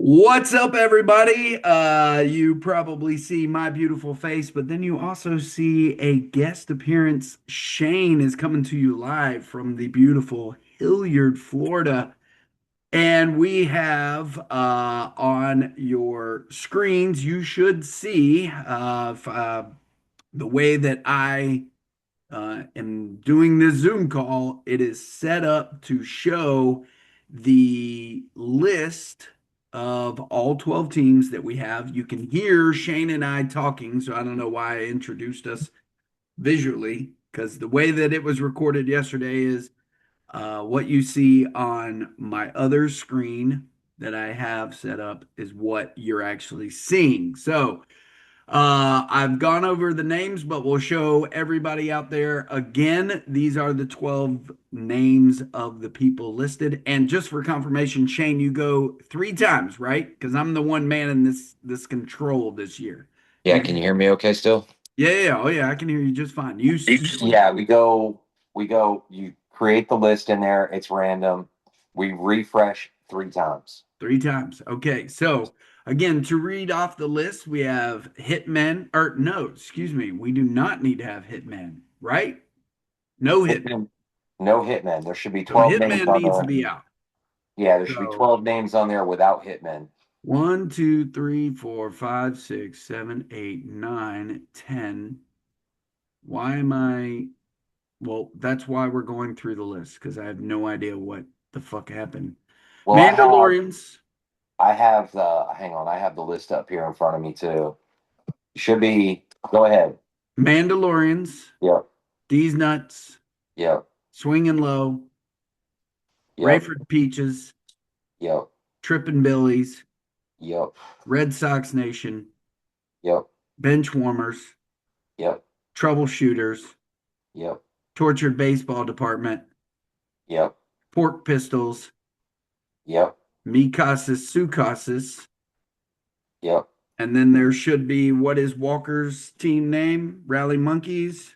What's up, everybody? You probably see my beautiful face, but then you also see a guest appearance. Shane is coming to you live from the beautiful Hilliard, Florida. And we have on your screens, you should see the way that I am doing this Zoom call. It is set up to show the list of all 12 teams that we have. You can hear Shane and I talking, so I don't know why I introduced us visually, because the way that it was recorded yesterday is what you see on my other screen that I have set up is what you're actually seeing. So, I've gone over the names, but we'll show everybody out there again. These are the 12 names of the people listed. And just for confirmation, Shane, you go three times, right? Because I'm the one man in this control this year. Yeah, can you hear me okay still? Yeah, yeah, oh yeah, I can hear you just fine. Yeah, we go, you create the list in there, it's random. We refresh three times. Three times. Okay, so again, to read off the list, we have hitmen, or no, excuse me, we do not need to have hitmen, right? No hitmen. Hitman, no hitmen. There should be So 12 names hitman on needs to there. be out. Yeah, there should be So 12 names on there without hitmen. one, two, three, four, five, six, seven, eight, nine, 10. Why am I? Well, that's why we're going through the list because I have no idea what the fuck happened. Well, Mandalorians, hang on, I have the list up here in front of me too. Should be, go ahead. Mandalorians, Yep, Deez nuts, yep, swingin low, yep, rayeford peaches, yep, trippin billies, yep, Red Sox Nation, yep, benchwarmers, yep, troubleshooters, yep, tortured baseball department, yep, pork pistols, yep, me casas, su casas. yep. And then there should be what is Walker's team name? Rally Monkeys.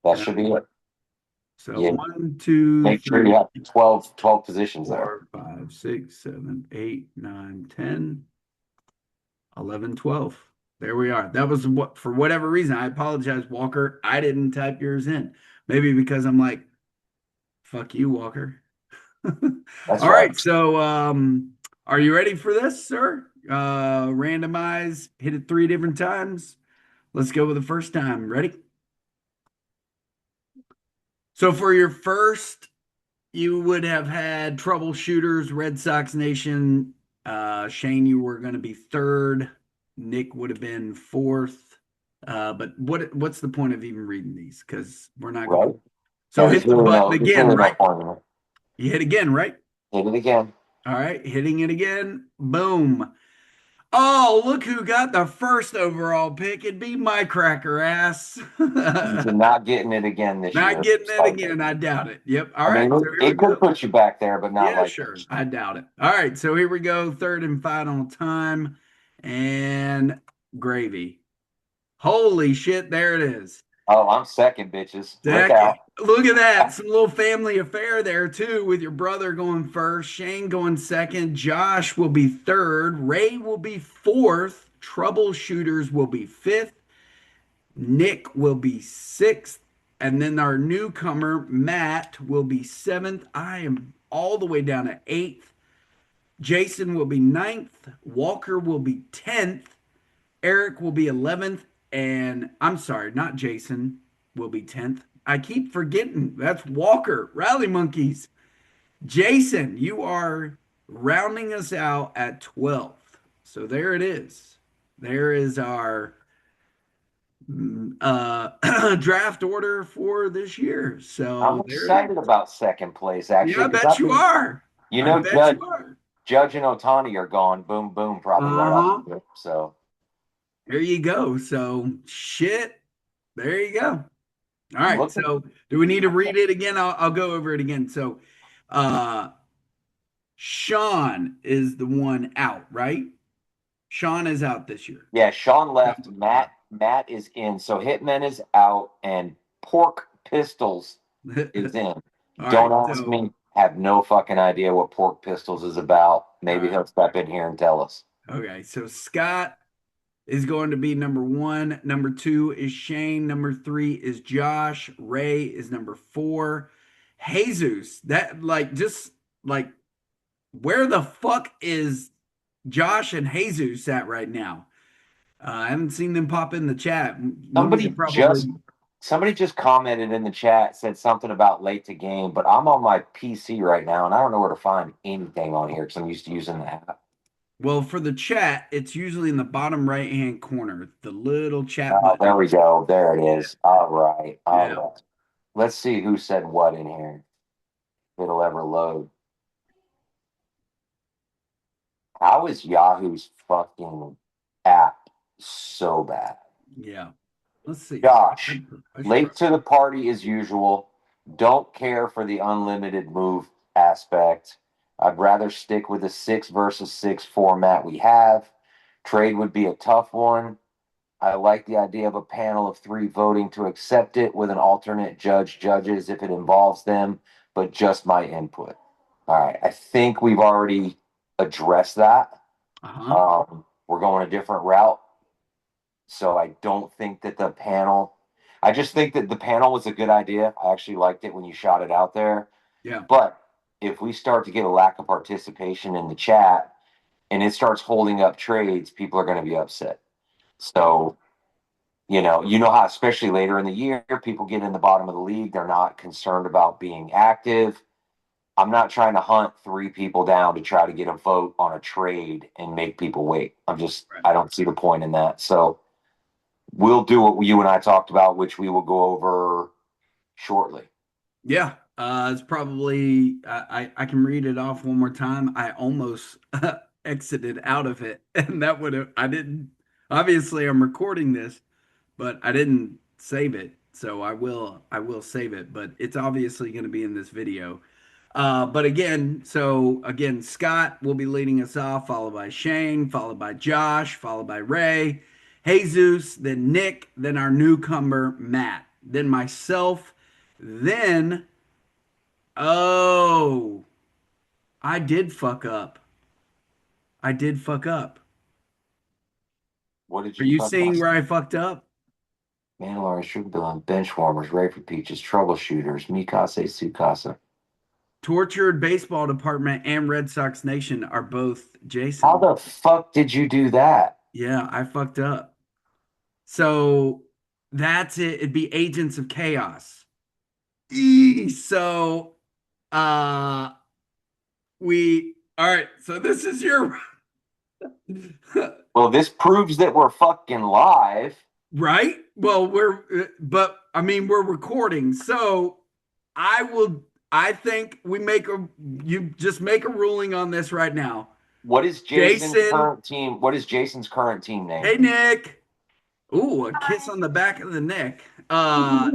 That Yeah. should be it. So Yeah. one, two, Make sure you three, have 12 positions there. 4, 5, 6, 7, 8, 9, 10, 11, 12. There we are. That was what, for whatever reason, I apologize, Walker. I didn't type yours in. Maybe because I'm like, fuck you, Walker. That's All right. right. So, are you ready for this, sir? Randomize, hit it three different times. Let's go with the first time. Ready? So for your first, you would have had troubleshooters, Red Sox Nation. Shane, you were going to be third. Nick would have been fourth. But what's the point of even reading these? Because we're not Right? going. So Yeah, hit the button there's again, really no right? formula. You hit again, right? Hit it again. All right, hitting it again. Boom. Oh, look who got the first overall pick. It'd be my cracker ass. You're not getting it again this Not year. getting it again. I doubt it. Yep. All I right. mean, So here we it could go. put you back there, but not Yeah, like sure. this. I doubt it. All right. So here we go. Third and final time. And gravy. Holy shit. There it is. Oh, I'm second, bitches. Look Deck. out. Look at that. Some little family affair there, too, with your brother going first, Shane going second, Josh will be third, Ray will be fourth, troubleshooters will be fifth, Nick will be sixth, and then our newcomer, Matt, will be seventh. I am all the way down to eighth. Jason will be ninth. Walker will be 10th. Eric will be 11th. And I'm sorry, not Jason will be 10th. I keep forgetting. That's Walker, Rally Monkeys. Jason, you are rounding us out at 12th. So there it is. There is our draft order for this year. I'm So there it excited is. about second place, Yeah, actually, I because bet I you think, are. I bet Judge, you are. Judge and Otani are gone. Boom, boom, probably right off Uh-huh. the rip. So, There you go. So shit. There you go. All I'm right. looking. So do we need to read it again? I'll go over it again. So uh Sean is the one out, right? Sean is out this year. Yeah, Sean left. Matt is in. So Hitman is out, and Pork Pistols All is in. right. Don't ask So me. Have no fucking idea what pork pistols is about. All Maybe right. he'll step in here and tell us. Okay. So Scott is going to be number one. Number two is Shane. Number three is Josh. Ray is number four. Jesus, that like just like where the fuck is Josh and Jesus at right now? I haven't seen them pop in the chat. We need to Somebody just probably. somebody just commented in the chat, said something about late to game, but I'm on my PC right now and I don't know where to find anything on here because I'm used to using the app. Well, for the chat, it's usually in the bottom right hand corner, the little chat Oh, there button. we go. There it is. All right. All Yeah. right. Let's see who said what in here. If it'll ever load. How is Yahoo's fucking app so bad? Yeah. Let's see. Josh, I should late probably. to the party as usual. Don't care for the unlimited move aspect. I'd rather stick with the 6 versus 6 format we have. Trade would be a tough one. I like the idea of a panel of three voting to accept it with an alternate judge judges if it involves them, but just my input. All right. I think we've already addressed that. Uh-huh. We're going a different route. So I don't think that the panel, I just think that the panel was a good idea. I actually liked it when you shot it out there. Yeah. But if we start to get a lack of participation in the chat and it starts holding up trades, people are going to be upset. So, you know how, especially later in the year, people get in the bottom of the league. They're not concerned about being active. I'm not trying to hunt three people down to try to get a vote on a trade and make people wait. Right. I don't see the point in that. So, we'll do what you and I talked about, which we will go over shortly. Yeah. It's probably I can read it off one more time. I almost exited out of it, and that would have I didn't obviously I'm recording this, but I didn't save it. So I will save it, but it's obviously going to be in this video. But again, so again, Scott will be leading us off, followed by Shane, followed by Josh, followed by Ray, Jesus, then Nick, then our newcomer, Matt, then myself, then, oh, I did fuck up. I did fuck up. What did Are you you fuck up? seeing where I fucked up? Mandalorians, sugar bill on benchwarmers, rayeford peaches, troubleshooters, mikase, sukasa. Tortured Baseball Department and Red Sox Nation are both How Jason. the fuck did you do that? Yeah, I fucked up. So that's it. It'd be Agents of Chaos. So uh we all right, so this is your Well, this proves that we're fucking live. right? Well, but I mean we're recording. So I will I think we make a you just make a ruling on this right now. What is Jason's Jason, current team? What is Jason's current team name? hey Nick. Ooh, a kiss on the back of the neck.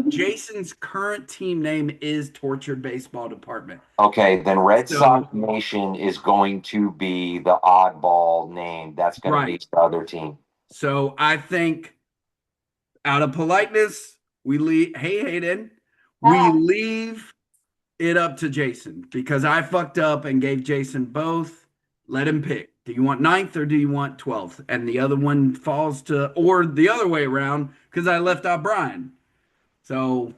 Jason's current team name is Tortured Baseball Department. Okay, then Red Sox So, Nation is going to be the oddball name. That's going to right. be the other team. So I think out of politeness, we leave, hey Hayden, we leave it up to Jason because I fucked up and gave Jason both. Let him pick. Do you want ninth or do you want 12th? And the other one falls to, or the other way around because I left out Brian. So,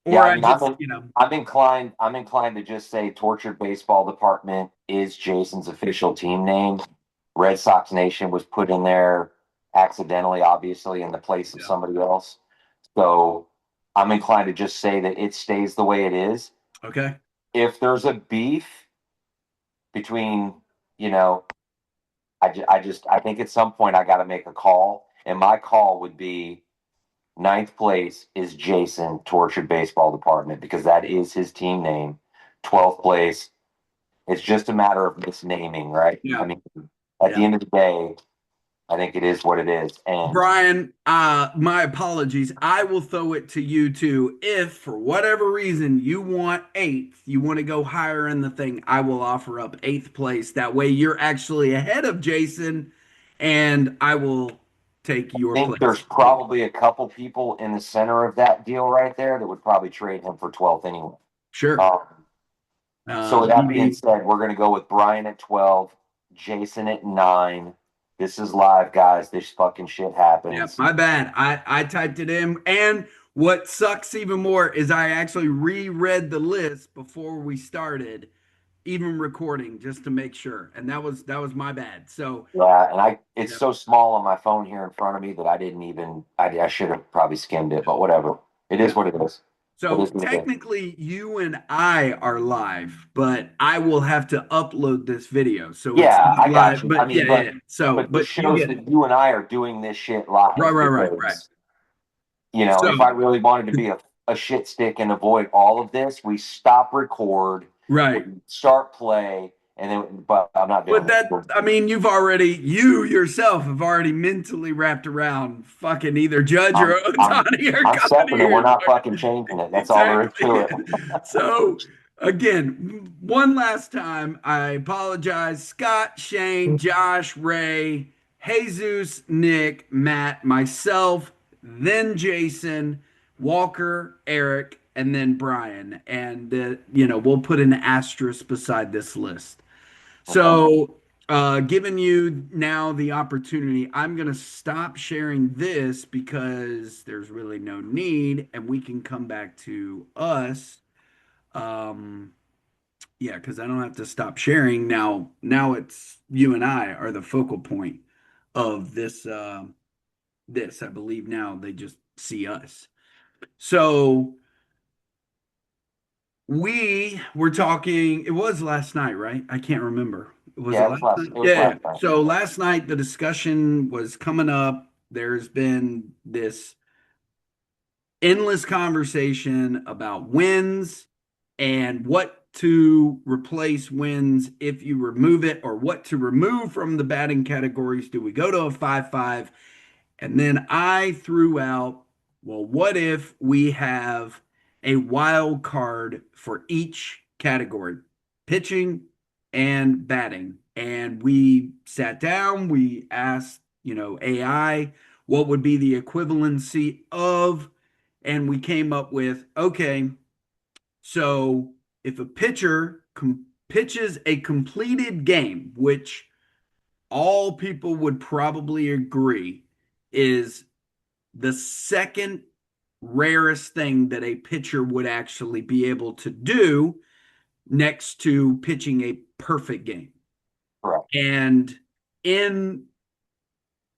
Yeah, or I I mean, just, I'm inclined to just say Tortured Baseball Department is Jason's official team name. Red Sox Nation was put in there accidentally, obviously, in the place of yeah. somebody else. So I'm inclined to just say that it stays the way it is. Okay. If there's a beef between, you know, I think at some point I got to make a call, and my call would be ninth place is Jason, Tortured Baseball Department, because that is his team name. 12th place, it's just a matter of misnaming, right? I Yeah. mean, at the Yeah. end of the day, I think it is what it is. And Brian, my apologies. I will throw it to you too. If for whatever reason you want eighth, you want to go higher in the thing, I will offer up eighth place. That way you're actually ahead of Jason, and I will take I your think place. there's probably a couple people in the center of that deal right there that would probably trade him for 12th anyway. Sure. Um, so with that being Me. said, we're going to go with Brian at 12, Jason at 9. This is live, guys. This fucking shit Yeah, happens. my bad. I typed it in. And what sucks even more is I actually reread the list before we started even recording just to make sure. And that was my bad. So, Yeah, and it's yeah, so small on my phone here in front of me that I didn't even I should have probably skimmed it, but whatever. It is yeah. what it is. It is So what it is. technically you and I are live, but I will have to upload this video. So it's Yeah, not I got live, you. I but yeah, mean, yeah, yeah. So, but this but you shows get it. that you and I are doing this shit Right, live right, right, right. because So, if I really wanted to be a shit stick and avoid all of this, we stop record, we right. start play, and then but I'm not But doing it. that, I mean, you yourself have already mentally wrapped around fucking either Judge or I'm I'm Otani are I'm coming stepping it. We're here. not fucking changing it. That's all there is Exactly. to it. So, again, one last time, I apologize. Scott, Shane, Josh, Ray, Jesus, Nick, Matt, myself, then Jason, Walker, Eric, and then Brian. And, we'll put an asterisk beside this list. Okay. So, giving you now the opportunity, I'm going to stop sharing this because there's really no need, and we can come back to us. Um, yeah, because I don't have to stop sharing now. Now it's you and I are the focal point of this. This, I believe now they just see us. So we were talking, it was last night, right? I can't remember. Was Yeah, it last night? it was Yeah, yeah. last time. So last night the discussion was coming up. There's been this endless conversation about wins and what to replace wins if you remove it, or what to remove from the batting categories. Do we go to a 5-5? And then I threw out, well, what if we have a wild card for each category, pitching and batting? And we sat down, we asked, AI, what would be the equivalency of, and we came up with, okay, so if a pitcher pitches a completed game, which all people would probably agree is the second rarest thing that a pitcher would actually be able to do next to pitching a perfect game. Correct. And in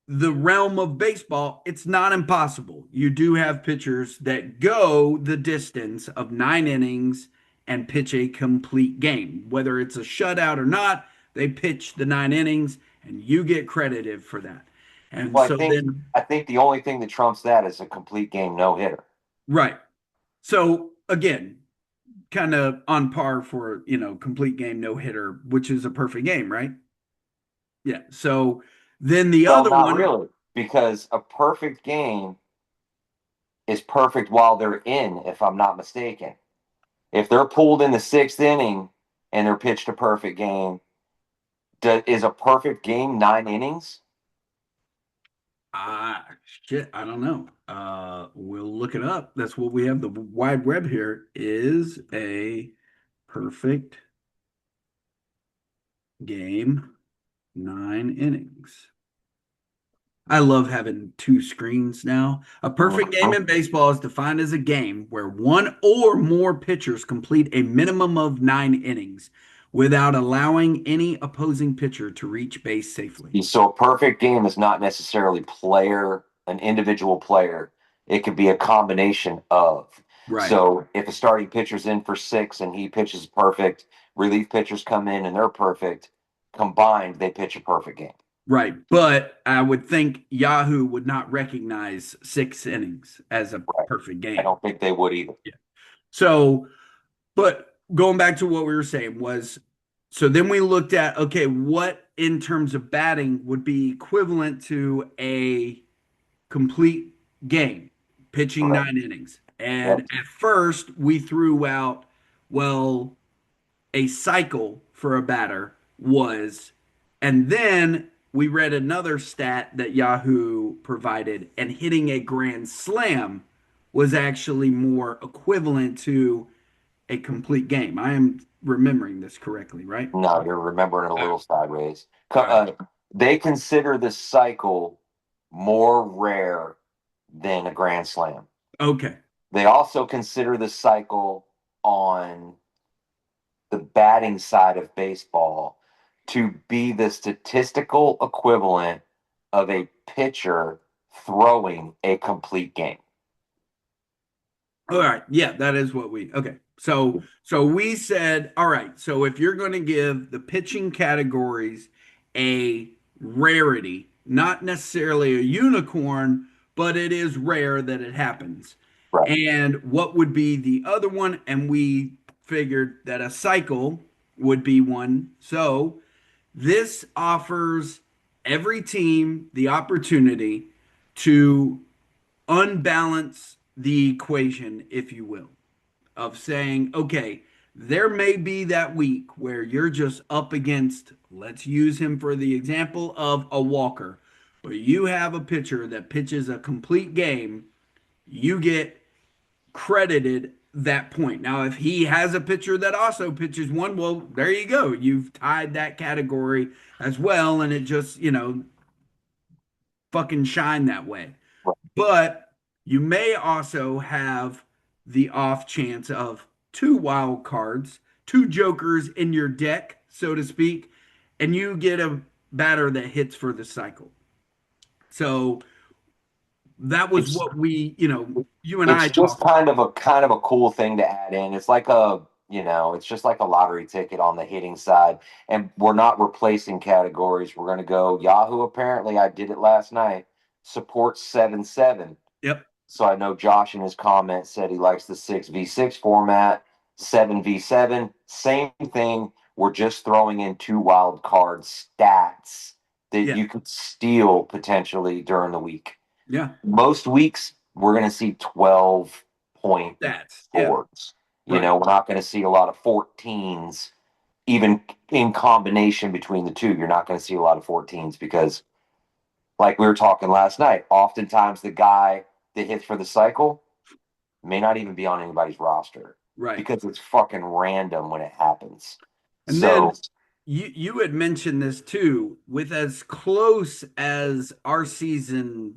the realm of baseball, it's not impossible. You do have pitchers that go the distance of 9 innings and pitch a complete game. Whether it's a shutout or not, they pitch the 9 innings and you get credited for that. And Well, so then, I think the only thing that trumps that is a complete game no hitter. right. So again, kind of on par for, complete game no hitter, which is a perfect game, right? Yeah. So then the Well, other not one, really, because a perfect game is perfect while they're in, if I'm not mistaken. If they're pulled in the sixth inning and they're pitched a perfect game, is a perfect game 9 innings? shit, I don't know. We'll look it up. That's what we have. The wide web here is a perfect game, 9 innings. I love having two screens now. A perfect game Mhm. in baseball is defined as a game where one or more pitchers complete a minimum of 9 innings without allowing any opposing pitcher to reach base safely. So a perfect game is not necessarily an individual player. It could be a combination of. Right. So if a starting pitcher's in for six and he pitches perfect, relief pitchers come in and they're perfect. Combined, they pitch a perfect game. Right. But I would think Yahoo would not recognize 6 innings as a Right. perfect I game. don't think they would either. Yeah. So, but going back to what we were saying was, so then we looked at, okay, what in terms of batting would be equivalent to a complete game, pitching Correct. 9 innings. And Yep. at first we threw out, well, a cycle for a batter was, and then we read another stat that Yahoo provided, and hitting a grand slam was actually more equivalent to a complete game. I am remembering this correctly, right? No, you're remembering a All right. little sideways. All right. They consider the cycle more rare than a grand slam. Okay. They also consider the cycle on the batting side of baseball to be the statistical equivalent of a pitcher throwing a complete game. All right. Yeah, that is what we okay. So we said, all right, so if you're going to give the pitching categories a rarity, not necessarily a unicorn, but it is rare that it happens. Right. And what would be the other one? And we figured that a cycle would be one. So this offers every team the opportunity to unbalance the equation, if you will, of saying, okay, there may be that week where you're just up against, let's use him for the example of a Walker, where you have a pitcher that pitches a complete game, you get credited that point. Now, if he has a pitcher that also pitches one, well, there you go. You've tied that category as well, and it just, fucking shine that way. But you may also have the off chance of two wild cards, two jokers in your deck, so to speak, and you get a batter that hits for the cycle. So that was It's what you and I it's just talked about. kind of a cool thing to add in. It's like it's just like a lottery ticket on the hitting side. And we're not replacing categories. We're gonna go Yahoo apparently, I did it last night, supports 7-7. Yep. So I know Josh in his comments said he likes the 6v6 format, 7v7, same thing. We're just throwing in two wild card stats that Yeah. you could steal potentially during the week. Yeah. Most weeks we're going to see 12-point That's yeah. scores. Right. We're not going to see a lot of 14s, even in combination between the two. You're not going to see a lot of 14s because, like we were talking last night, oftentimes the guy that hits for the cycle may not even be on anybody's roster Right. because it's fucking random when it happens. And then So, you had mentioned this too, with as close as our season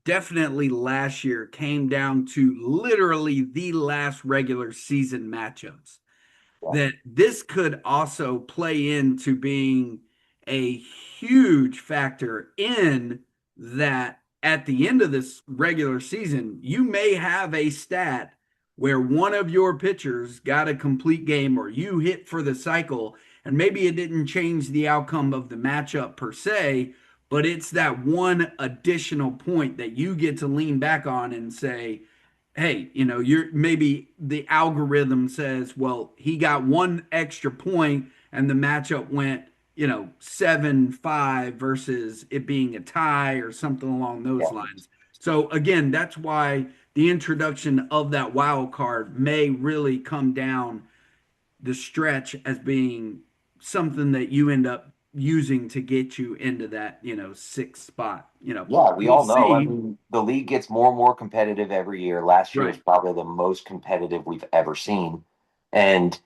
definitely last year came down to literally the last regular season matchups, yeah, that this could also play into being a huge factor in that at the end of this regular season, you may have a stat where one of your pitchers got a complete game or you hit for the cycle, and maybe it didn't change the outcome of the matchup per se, but it's that one additional point that you get to lean back on and say, hey, you're maybe the algorithm says, well, he got one extra point and the matchup went, 7-5 versus it being a tie or something along yeah. those lines. So again, that's why the introduction of that wild card may really come down the stretch as being something that you end up using to get you into that, sixth spot. Yeah, we We'll all know. I see. mean, the league gets more and more competitive every year. Last year was Right. probably the most competitive we've ever seen. And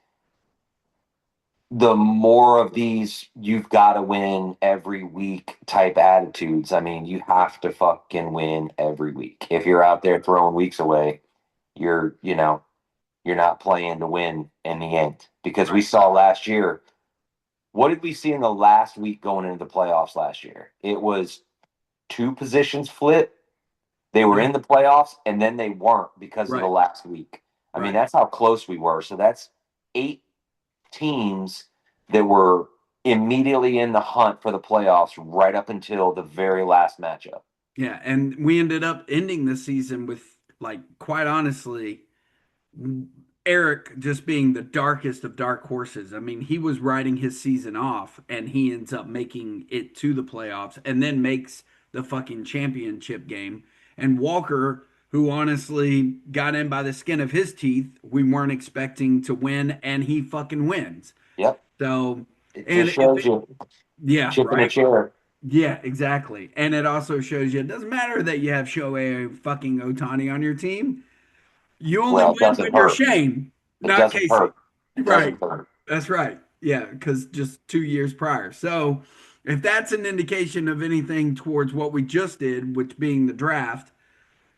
the more of these you've got to win every week type attitudes, I mean, you have to fucking win every week. If you're out there throwing weeks away, you're not playing to win in the end. Because we Right. saw last year, what did we see in the last week going into the playoffs last year? It was two positions flip. They were Yeah. in the playoffs and then they weren't because of the Right. last week. I mean, Right. that's how close we were. So that's 8 teams that were immediately in the hunt for the playoffs right up until the very last matchup. Yeah, and we ended up ending the season with, like, quite honestly, Eric just being the darkest of dark horses. I mean, he was riding his season off and he ends up making it to the playoffs and then makes the fucking championship game. And Walker, who honestly got in by the skin of his teeth, we weren't expecting to win and he fucking wins. Yep. So, It and just shows you yeah, chip in a right. chair. Yeah, exactly. And it also shows you it doesn't matter that you have Shohei fucking Otani on your team. You only Well, it win doesn't when you're hurt. Shane. It Not doesn't Casey. hurt. It Right. doesn't hurt. That's right. Yeah, because just 2 years prior. So if that's an indication of anything towards what we just did, which being the draft,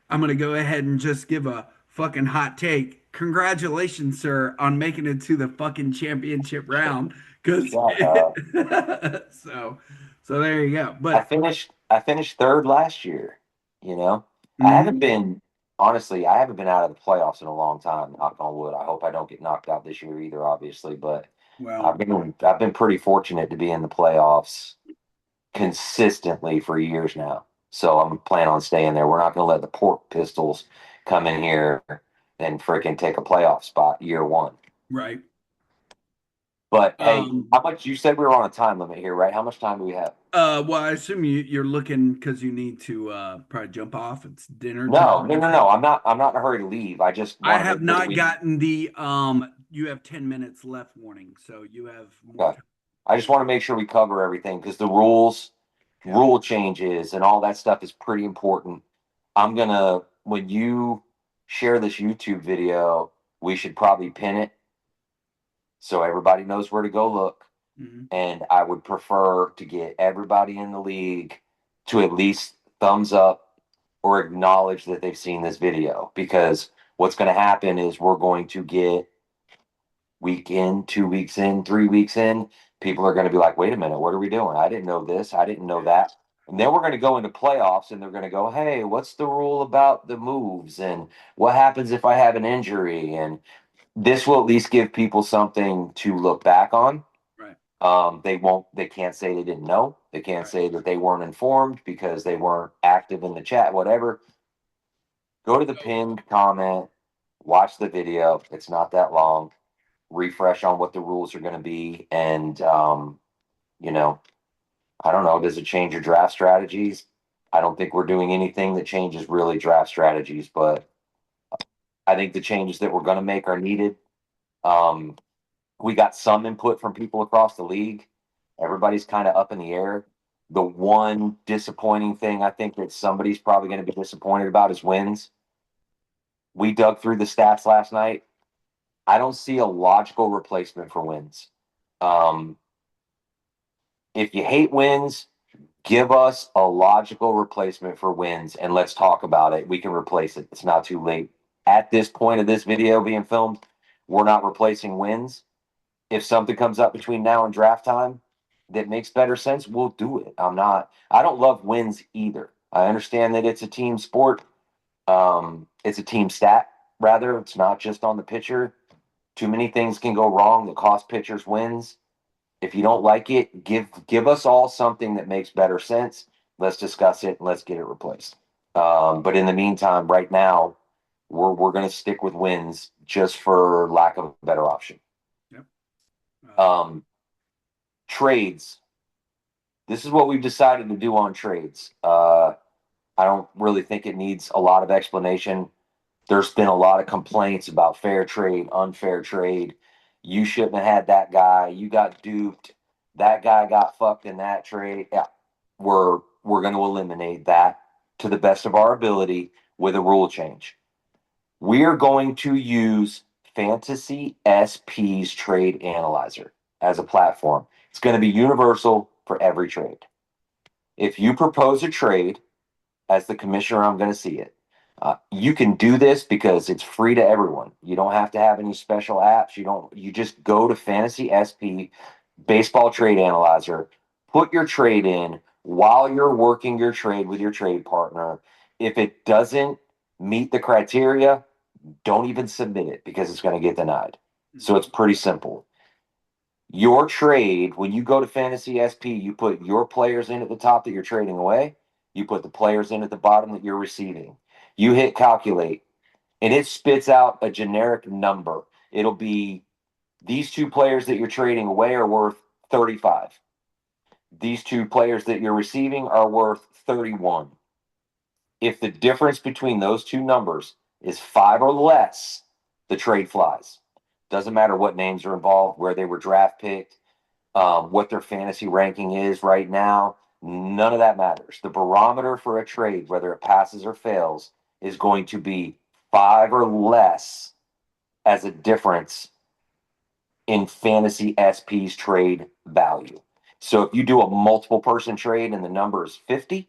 I'm gonna go ahead and just give a fucking hot take. Congratulations, sir, on making it to the fucking championship round. Because Shut up. so so there you go. I But finished I finished third last year. You know, I haven't mhm, been honestly. I haven't been out of the playoffs in a long time. Knock on wood. I hope I don't get knocked out this year either. Obviously, but well, I've been pretty fortunate to be in the playoffs consistently for years now. So I'm planning on staying there. We're not going to let the Pork Pistols come in here and freaking take a playoff spot year one. right. But hey, Um, how much you said we were on a time limit here, right? How much time do we have? well, I assume you're looking because you need to probably jump off. It's dinner No, no, time. no, no. I'm not in a hurry to leave. I just I want to have make sure that not we gotten the you have 10 minutes left warning, so you have more okay. time. I just want to make sure we cover everything because the rules, Yeah. rule changes, and all that stuff is pretty important. I'm gonna when you share this YouTube video, we should probably pin it so everybody knows where to go look. Mhm. And I would prefer to get everybody in the league to at least thumbs up or acknowledge that they've seen this video because what's going to happen is we're going to get week in, 2 weeks in, 3 weeks in. People are going to be like, wait a minute, what are we doing? I didn't know this. I didn't know that. And then we're going to go into playoffs and they're going to go, hey, what's the rule about the moves? And what happens if I have an injury? And this will at least give people something to look back on. Right. They can't say they didn't know. They can't Right. say that they weren't informed because they weren't active in the chat, whatever. Go to the So, pinned comment, watch the video. It's not that long. Refresh on what the rules are going to be. And, you know, I don't know. Does it change your draft strategies? I don't think we're doing anything that changes really draft strategies, but I think the changes that we're going to make are needed. Um, we got some input from people across the league. Everybody's kind of up in the air. The one disappointing thing I think that somebody's probably going to be disappointed about is wins. We dug through the stats last night. I don't see a logical replacement for wins. Um, if you hate wins, give us a logical replacement for wins and let's talk about it. We can replace it. It's not too late. At this point of this video being filmed, we're not replacing wins. If something comes up between now and draft time that makes better sense, we'll do it. I don't love wins either. I understand that it's a team sport. It's a team stat, rather. It's not just on the pitcher. Too many things can go wrong that cost pitchers wins. If you don't like it, give us all something that makes better sense. Let's discuss it and let's get it replaced. But in the meantime, right now, we're going to stick with wins just for lack of a better option. yep. Uh, Um, trades. This is what we've decided to do on trades. I don't really think it needs a lot of explanation. There's been a lot of complaints about fair trade, unfair trade. You shouldn't have had that guy. You got duped. That guy got fucked in that trade. Yeah, we're going to eliminate that to the best of our ability with a rule change. We are going to use Fantasy SP's Trade Analyzer as a platform. It's going to be universal for every trade. If you propose a trade, as the commissioner, I'm going to see it. You can do this because it's free to everyone. You don't have to have any special apps. You don't. You just go to Fantasy SP Baseball Trade Analyzer, put your trade in while you're working your trade with your trade partner. If it doesn't meet the criteria, don't even submit it because it's going to get denied. So mhm. it's pretty simple. Your trade, when you go to Fantasy SP, you put your players in at the top that you're trading away. You put the players in at the bottom that you're receiving. You hit calculate, and it spits out a generic number. It'll be these two players that you're trading away are worth 35. These two players that you're receiving are worth 31. If the difference between those two numbers is five or less, the trade flies. Doesn't matter what names are involved, where they were draft picked, what their fantasy ranking is right now. None of that matters. The barometer for a trade, whether it passes or fails, is going to be five or less as a difference in fantasy SP's trade value. So if you do a multiple person trade and the number is 50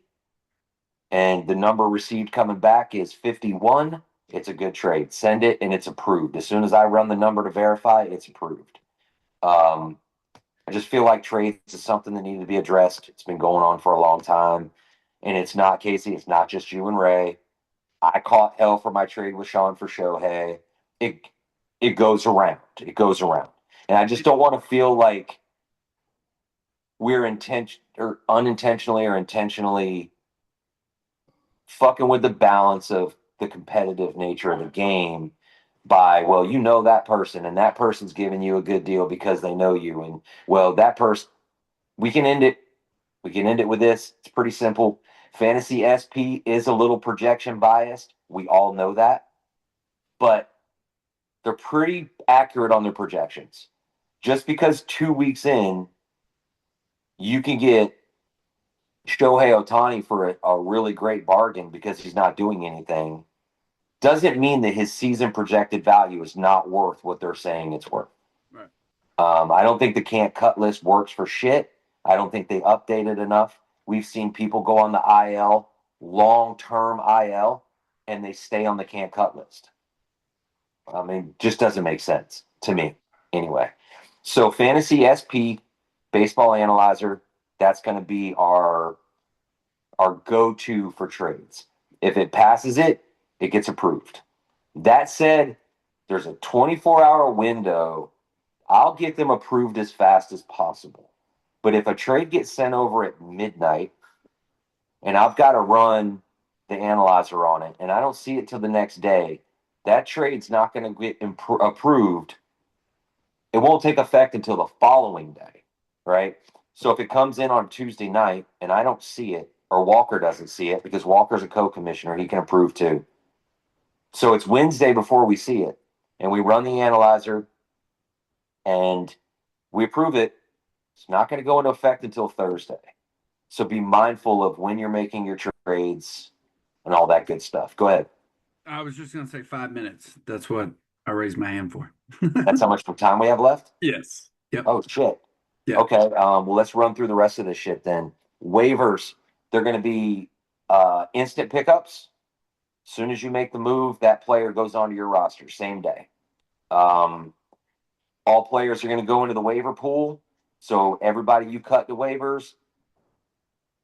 and the number received coming back is 51, it's a good trade. Send it and it's approved. As soon as I run the number to verify, it's approved. Um, I just feel like trades is something that needed to be addressed. It's been going on for a long time. And it's not, Casey, it's not just you and Ray. I caught hell for my trade with Sean for Shohei. It it goes around. It goes around. And I just don't want to feel like we're unintentionally or intentionally fucking with the balance of the competitive nature of the game by, well, you know that person and that person's giving you a good deal because they know you. And well, that person, we can end it. We can end it with this. It's pretty simple. Fantasy SP is a little projection biased. We all know that. But they're pretty accurate on their projections. Just because 2 weeks in, you can get Shohei Ohtani for a really great bargain because he's not doing anything, doesn't mean that his season projected value is not worth what they're saying it's worth. Right. I don't think the can't cut list works for shit. I don't think they update it enough. We've seen people go on the IL, long term IL, and they stay on the can't cut list. I mean, just doesn't make sense to me anyway. So, Fantasy SP, Baseball Analyzer, that's going to be our go-to for trades. If it passes it, it gets approved. That said, there's a 24-hour window. I'll get them approved as fast as possible. But if a trade gets sent over at midnight and I've got to run the analyzer on it and I don't see it till the next day, that trade's not going to get approved. It won't take effect until the following day, right? So if it comes in on Tuesday night and I don't see it, or Walker doesn't see it because Walker's a co-commissioner, he can approve too. So it's Wednesday before we see it, and we run the analyzer and we approve it. It's not going to go into effect until Thursday. So be mindful of when you're making your trades and all that good stuff. Go ahead. I was just gonna say 5 minutes. That's what I raised my hand for. That's how much time we have left? Yes. Yep. Oh, shit. Yeah. Okay. Well, let's run through the rest of this shit then. Waivers, they're going to be instant pickups. As soon as you make the move, that player goes onto your roster, same day. Um, all players are going to go into the waiver pool. So everybody you cut to waivers,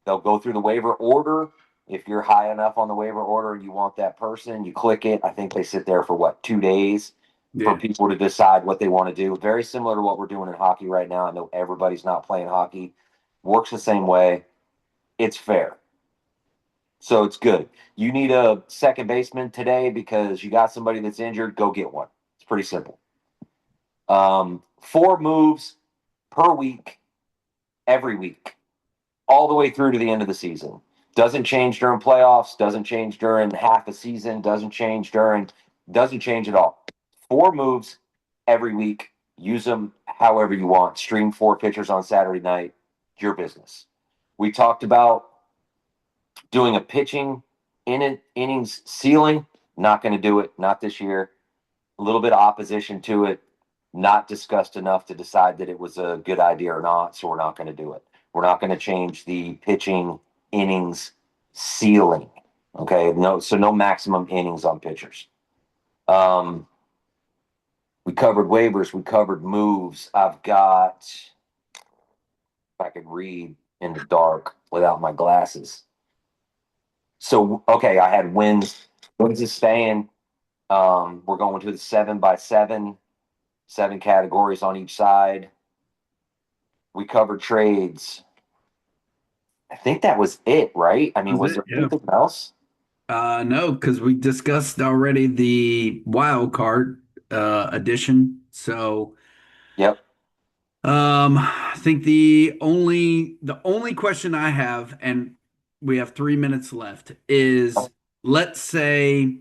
they'll go through the waiver order. If you're high enough on the waiver order and you want that person, you click it. I think they sit there for what, 2 days for Yeah. people to decide what they want to do. Very similar to what we're doing in hockey right now. I know everybody's not playing hockey. Works the same way. It's fair. So it's good. You need a second baseman today because you got somebody that's injured, go get one. It's pretty simple. 4 moves per week, every week, all the way through to the end of the season. Doesn't change during playoffs, doesn't change during half a season, doesn't change at all. 4 moves every week. Use them however you want. Stream 4 pitchers on Saturday night. Your business. We talked about doing a pitching innings ceiling. Not going to do it. Not this year. A little bit of opposition to it. Not discussed enough to decide that it was a good idea or not. So we're not going to do it. We're not going to change the pitching innings ceiling. Okay. No. So no maximum innings on pitchers. Um, we covered waivers. We covered moves. I've got. If I could read in the dark without my glasses. So okay, I had wins. Wins is staying. We're going to the 7x7, 7 categories on each side. We covered trades. I think that was it, right? I mean, That's was it. there Yeah. anything else? No, because we discussed already the wild card edition. So Yep. I think the only question I have, and we have 3 minutes left, is let's say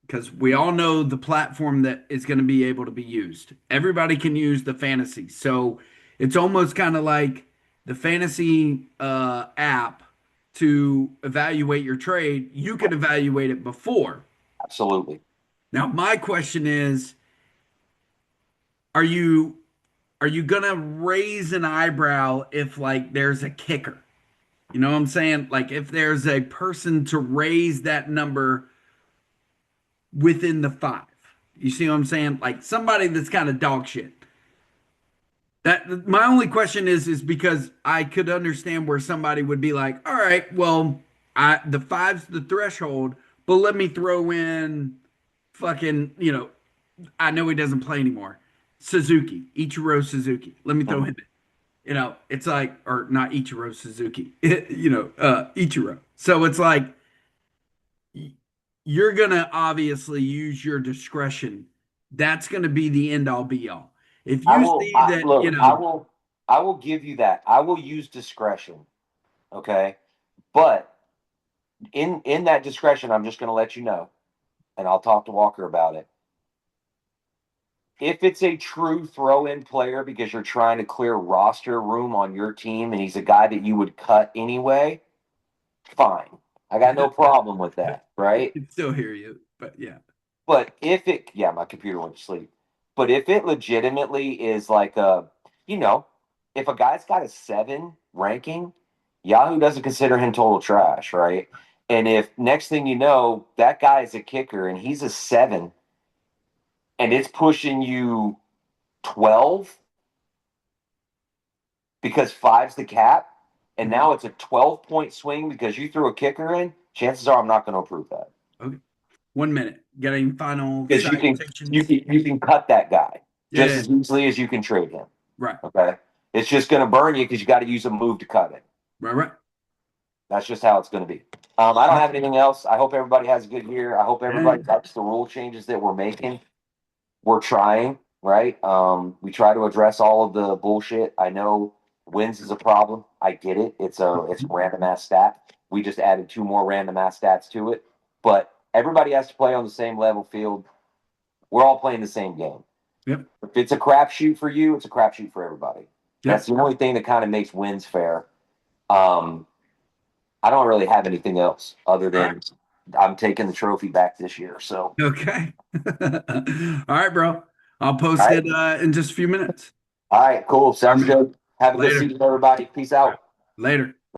because we all know the platform that is going to be able to be used. Everybody can use the fantasy. So it's almost kind of like the fantasy app to evaluate your trade. You can evaluate it before. Absolutely. Now, my question is, are you gonna raise an eyebrow if like there's a kicker? You know what I'm saying? Like if there's a person to raise that number within the five. You see what I'm saying? Like somebody that's kind of dog shit. That my only question is because I could understand where somebody would be like, all right, well, I the five's the threshold, but let me throw in fucking, I know he doesn't play anymore. Suzuki, Ichiro Suzuki. Let me throw him in. It's like, or not Ichiro Suzuki, Ichiro. So it's like you're gonna obviously use your discretion. That's gonna be the end all be all. If I you will see that, look. I will give you that. I will use discretion. Okay, but in that discretion, I'm just going to let you know, and I'll talk to Walker about it. If it's a true throw-in player because you're trying to clear roster room on your team, and he's a guy that you would cut anyway, fine. I got no problem with that, I right? can still hear you, but yeah. But yeah, my computer went to sleep. But if it legitimately is like you know, if a guy's got a 7 ranking, Yahoo doesn't consider him total trash, right? And if next thing you know, that guy is a kicker and he's a 7 and it's pushing you 12 because five's the cap, and Mhm. now it's a 12-point swing because you threw a kicker in, chances are I'm not going to approve that. Okay. 1 minute. Got any final Because salutations? you can cut that guy just Yeah, as easily as you can trade him. right. Okay, it's just going to burn you because you got to use a move to cut it. Right, right. That's just how it's going to be. I don't have anything else. I hope everybody has a good year. I hope everybody Yeah. likes the rule changes that we're making. We're trying, right? We try to address all of the bullshit. I know wins is a problem. I get it. It's a random ass stat. We just added 2 more random ass stats to it. But everybody has to play on the same level field. We're all playing the same game. Yep. If it's a crapshoot for you, it's a crapshoot for everybody. That's Yep. the only thing that kind of makes wins fair. Um, I don't really have anything else other All right. than I'm taking the trophy back this year. So, Okay. All right, bro. I'll all post right, it in just a few minutes. all right, cool, All right, sounds man. good. Have a good Later. season, everybody. Peace All right. out. Later.